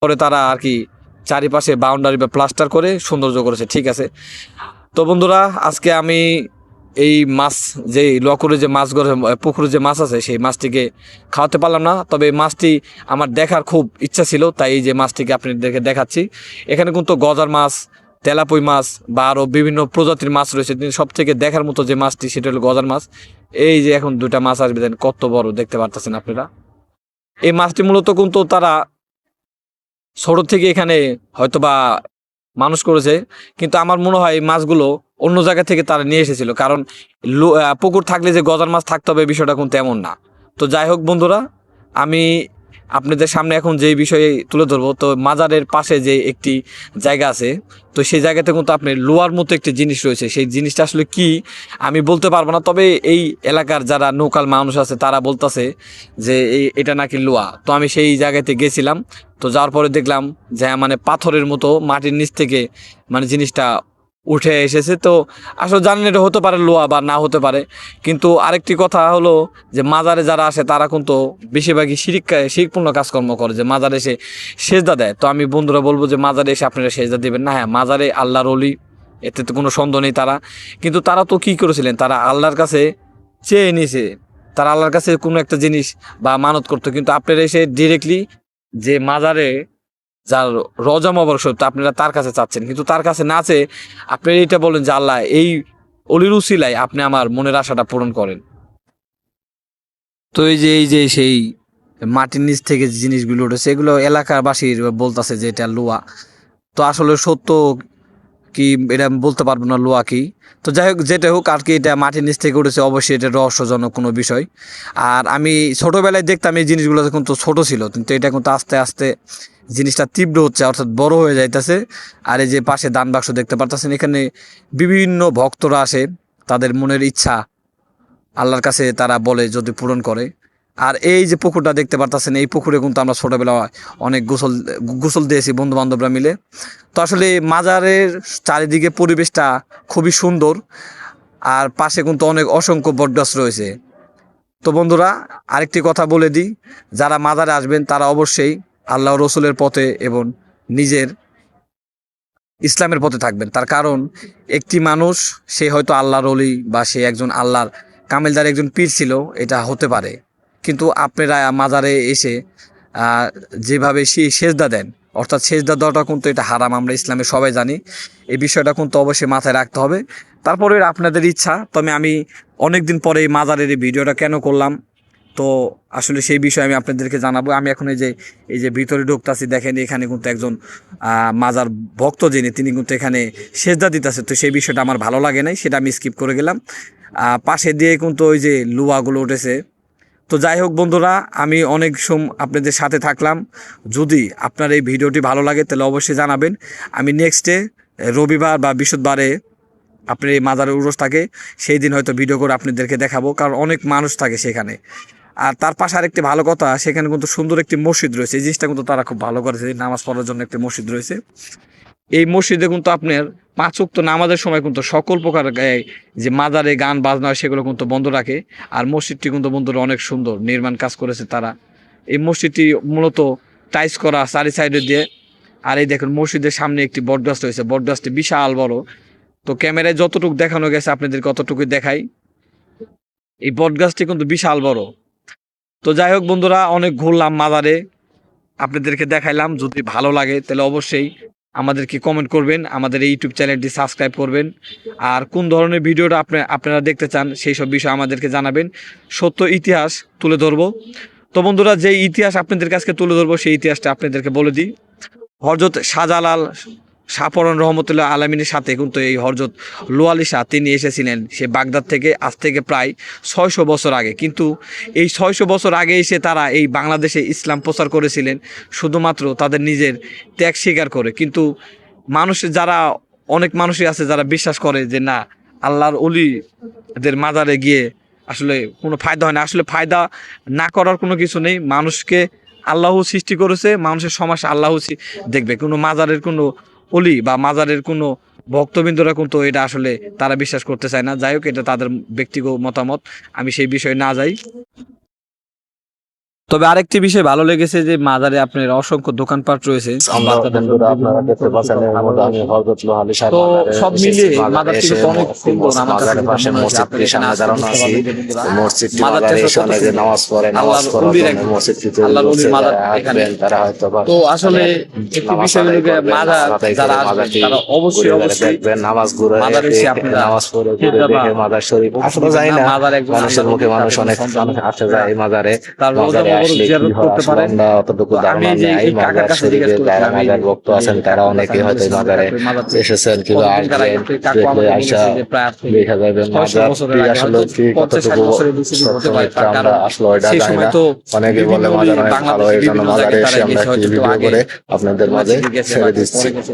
পরে তারা আর কি চারিপাশে বাউন্ডারি বা প্লাস্টার করে সৌন্দর্য করেছে, ঠিক আছে। তো বন্ধুরা, আজকে আমি এই মাছ, যে লকরে যে মাছ ধরে পুকুরে যে মাছ আছে, সেই মাছটিকে খাওয়াতে পারলাম না, তবে এই মাছটি আমার দেখার খুব ইচ্ছা ছিল, তাই এই যে মাছটিকে আপনাদেরকে দেখাচ্ছি। এখানে কিন্তু গজার মাছ, তেলাপুই মাছ বা আরও বিভিন্ন প্রজাতির মাছ রয়েছে, কিন্তু সব থেকে দেখার মতো যে মাছটি সেটা হলো গজার মাছ। এই যে এখন দুইটা মাছ আসবে, দেন কত বড় দেখতে পারতেছেন আপনারা। এই মাছটি মূলত কিন্তু তারা ছোট থেকে এখানে হয়তোবা মানুষ করেছে, কিন্তু আমার মনে হয় এই মাছগুলো অন্য জায়গা থেকে তারা নিয়ে এসেছিল, কারণ পুকুর থাকলে যে গজার মাছ থাকতে হবে বিষয়টা কিন্তু এমন না। তো যাই হোক বন্ধুরা, আমি আপনাদের সামনে এখন যেই বিষয়ে তুলে ধরবো, তো মাজারের পাশে যে একটি জায়গা আছে, তো সেই জায়গাতে কিন্তু আপনি লোয়ার মতো একটি জিনিস রয়েছে, সেই জিনিসটা আসলে কি আমি বলতে পারবো না, তবে এই এলাকার যারা নৌকাল মানুষ আছে তারা বলতেছে যে এটা নাকি লোয়া। তো আমি সেই জায়গাতে গেছিলাম, তো যাওয়ার পরে দেখলাম যে মানে পাথরের মতো মাটির নিচ থেকে মানে জিনিসটা উঠে এসেছে। তো আসলে জানেন এটা হতে পারে লোহা বা না হতে পারে, কিন্তু আরেকটি কথা হলো যে মাজারে যারা আসে তারা কিন্তু বেশিরভাগই শিরকপূর্ণ কাজকর্ম করে, যে মাজারে এসে সেজদা দেয়। তো আমি বন্ধুরা বলবো যে মাজারে এসে আপনারা সেজদা দেবেন না। হ্যাঁ, মাজারে আল্লাহর ওলি, এতে তো কোনো সন্দেহ নেই। কিন্তু তারা তো কী করেছিলেন, তারা আল্লাহর কাছে চেয়ে নিয়েছে, তারা আল্লাহর কাছে কোনো একটা জিনিস বা মানত করতো, কিন্তু আপনারা এসে ডিরেক্টলি যে মাজারে যার রজা মোবারক, আপনারা তার কাছে চাচ্ছেন, কিন্তু তার কাছে না চেয়ে আপনি এইটা বলেন যে আল্লাহ এই অলির উসিলায় আপনি আমার মনের আশাটা পূরণ করেন। তো এই যে সেই মাটির নিচ থেকে যে জিনিসগুলো উঠেছে, এগুলো এলাকাবাসীর বলতেছে যে এটা লোয়া। তো আসলে সত্য কি এটা আমি বলতে পারবো না লোয়া কি। তো যাই হোক, যেটা হোক আর কি, এটা মাটির নিচ থেকে উঠেছে, অবশ্যই এটা রহস্যজনক কোনো বিষয়। আর আমি ছোটোবেলায় দেখতাম এই জিনিসগুলো কিন্তু ছোট ছিল, কিন্তু এটা কিন্তু আস্তে আস্তে জিনিসটা তীব্র হচ্ছে, অর্থাৎ বড় হয়ে যাইতেছে। আর এই যে পাশে দান বাক্স দেখতে পারতেছেন, এখানে বিভিন্ন ভক্তরা আসে, তাদের মনের ইচ্ছা আল্লাহর কাছে তারা বলে যদি পূরণ করে। আর এই যে পুকুরটা দেখতে পারতেছেন, এই পুকুরে কিন্তু আমরা ছোটোবেলায় অনেক গোসল দিয়েছি বন্ধু বান্ধবরা মিলে। তো আসলে মাজারের চারিদিকে পরিবেশটা খুবই সুন্দর, আর পাশে কিন্তু অনেক অসংখ্য বটগাছ রয়েছে। তো বন্ধুরা, আরেকটি কথা বলে দিই, যারা মাজারে আসবেন তারা অবশ্যই আল্লাহ রসুলের পথে এবং নিজের ইসলামের পথে থাকবেন। তার কারণ একটি মানুষ, সে হয়তো আল্লাহর অলি বা সে একজন আল্লাহর কামেলদার একজন পীর ছিল, এটা হতে পারে, কিন্তু আপনারা মাজারে এসে যেভাবে সেজদা দেন, অর্থাৎ সেজদা দেওয়াটা কিন্তু এটা হারাম, আমরা ইসলামে সবাই জানি। এই বিষয়টা কিন্তু অবশ্যই মাথায় রাখতে হবে। তারপরে আপনাদের ইচ্ছা। তবে আমি অনেক দিন পরে এই মাজারের এই ভিডিওটা কেন করলাম, তো আসলে সেই বিষয়ে আমি আপনাদেরকে জানাবো। আমি এখন এই যে ভিতরে ঢুকতেছি, দেখেন এখানে কিন্তু একজন মাজার ভক্ত যিনি, তিনি কিন্তু এখানে সেজদা দিতেছে। তো সেই বিষয়টা আমার ভালো লাগে নাই, সেটা আমি স্কিপ করে গেলাম। পাশে দিয়ে কিন্তু ওই যে লুয়াগুলো উঠেছে। তো যাই হোক বন্ধুরা, আমি অনেক আপনাদের সাথে থাকলাম। যদি আপনার এই ভিডিওটি ভালো লাগে তাহলে অবশ্যই জানাবেন। আমি নেক্সটে রবিবার বা বৃহস্পতিবারে আপনার এই মাজারের উরস থাকে, সেই দিন হয়তো ভিডিও করে আপনাদেরকে দেখাবো, কারণ অনেক মানুষ থাকে সেখানে। আর তার পাশে আরেকটি ভালো কথা, সেখানে কিন্তু সুন্দর একটি মসজিদ রয়েছে, এই জিনিসটা কিন্তু তারা খুব ভালো করেছে, নামাজ পড়ার জন্য একটি মসজিদ রয়েছে। এই মসজিদে কিন্তু আপনার 5 ওয়াক্ত নামাজের সময় কিন্তু সকল প্রকার যে মাজারে গান বাজনা হয় সেগুলো কিন্তু বন্ধ রাখে। আর মসজিদটি কিন্তু বন্ধুরা অনেক সুন্দর নির্মাণ কাজ করেছে তারা। এই মসজিদটি মূলত টাইস করা চারি সাইডে দিয়ে। আর এই দেখুন মসজিদের সামনে একটি বটগাছ রয়েছে, বটগাছটি বিশাল বড়। তো ক্যামেরায় যতটুকু দেখানো গেছে আপনাদেরকে অতটুকুই দেখাই। এই বটগাছটি কিন্তু বিশাল বড়। তো যাই হোক বন্ধুরা, অনেক ঘুরলাম মাজারে, আপনাদেরকে দেখাইলাম। যদি ভালো লাগে তাহলে অবশ্যই আমাদেরকে কমেন্ট করবেন, আমাদের এই ইউটিউব চ্যানেলটি সাবস্ক্রাইব করবেন। আর কোন ধরনের ভিডিওটা আপনারা দেখতে চান সেই সব বিষয় আমাদেরকে জানাবেন, সত্য ইতিহাস তুলে ধরবো। তো বন্ধুরা, যে ইতিহাস আপনাদের কাছে তুলে ধরবো সেই ইতিহাসটা আপনাদেরকে বলে দিই। হযরত শাহজালাল শাহপরান রহমতুল্লাহ আলমিনের সাথে কিন্তু এই হযরত লোয়ালি শাহ তিনি এসেছিলেন সে বাগদাদ থেকে, আজ থেকে প্রায় 600 বছর আগে। কিন্তু এই 600 বছর আগে এসে তারা এই বাংলাদেশে ইসলাম প্রচার করেছিলেন শুধুমাত্র তাদের নিজের ত্যাগ স্বীকার করে। কিন্তু অনেক মানুষই আছে যারা বিশ্বাস করে যে না, আল্লাহর অলিদের মাজারে গিয়ে আসলে কোনো ফায়দা হয় না। আসলে ফায়দা না করার কোনো কিছু নেই। মানুষকে আল্লাহ সৃষ্টি করেছে, মানুষের সমস্যা আল্লাহ দেখবে। কোনো মাজারের কোনো অলি বা মাজারের কোনো ভক্তবৃন্দরা কিন্তু এটা আসলে তারা বিশ্বাস করতে চায় না। যাই হোক, এটা তাদের ব্যক্তিগত মতামত, আমি সেই বিষয়ে না যাই। তবে আরেকটি বিষয় ভালো লেগেছে যে মাজারে আপনার অসংখ্য দোকানপাট রয়েছে। আমরা বন্ধুরা আপনারা দেখতে পাচ্ছেন এর মধ্যে আমি হযরত লোহানী শাহ তো মাজারে সব এসেছি। মিলিয়ে মাজারে মাজারটি এসে কিন্তু অনেক সুন্দর। আমার কাছে মাজারের যেটা পাশে মনে হয়েছে, মসজিদটির সামনে আপনারা দাঁড়ানো এখানে আছি। আসলে বুঝতে পারবেন যে মসজিদটি মাজারটা মাজারে আসলে এসে কত অনেকে সুন্দর। নামাজ পড়ে, নামাজ আল্লাহর পড়ার অলির জন্য এক মসজিদটি তৈরি আল্লাহর করছে। অলির মাজার যারা এখানে। আসবেন তারা হয়তো বা তো আসলে একটি নামাজ বিষয় হলো আদায় যে করবেন, মাজার নামাজ আদায় যারা করে আসবেন মাজারটি তারা অবশ্যই ঘুরে বেড়ে অবশ্যই দেখবেন, নামাজ ঘুরে মাজারে এসে আপনারা নামাজ পড়ে ঘুরে সেজদা বা দেখে মাজার শরীফ আসলে দিবেন যাই না। না, মাজার একজন মানুষের আল্লাহর মুখে অলি, মানুষ তাদের অনেক সন্তান আসে যায় এই মাজারে। তার রওজা মাজারে মোবারক আসলে কি জিয়ারত হয় করতে আসলে পারেন। আমরা অতটুকু তো আমি ধারণা যে নেই। এই কাকার মাজার কাছে জিজ্ঞেস শরীফে যারা করেছিলাম, এই মাজার যে ভক্ত যে আছেন তারা কাকার কাছে অনেকেই আমি হয়তো এই বলেছিলাম যে মাজারে কাকা এই মাজারটি এসেছেন কিংবা কতদিনকার আগে, আসবেন, তো এই কাকু দেখলে আমাকে আইসা বলেছে যে প্রায় আজ থেকে দেখা যাবে 600 বছরের মাজারটি আগে, আসলে হয়তো কি 50-60 কতটুকু বছরের বেশি হতে পারে। সত্যমিথ্যা তার আমরা কারণ আসলে এটা সেই জানি সময় না। তো অনেকে বিভিন্ন বলে অলি মাজার অনেক ভালো, বাংলাদেশের এই জন্য বিভিন্ন মাজারে জায়গায় তারা এসে আমরা গেছে, একটি হয়তো কেউ ভিডিও আগে করে আপনাদের মাঝে মসজিদে গেছে বা ছেড়ে কেউ দিচ্ছি। পরে গেছে।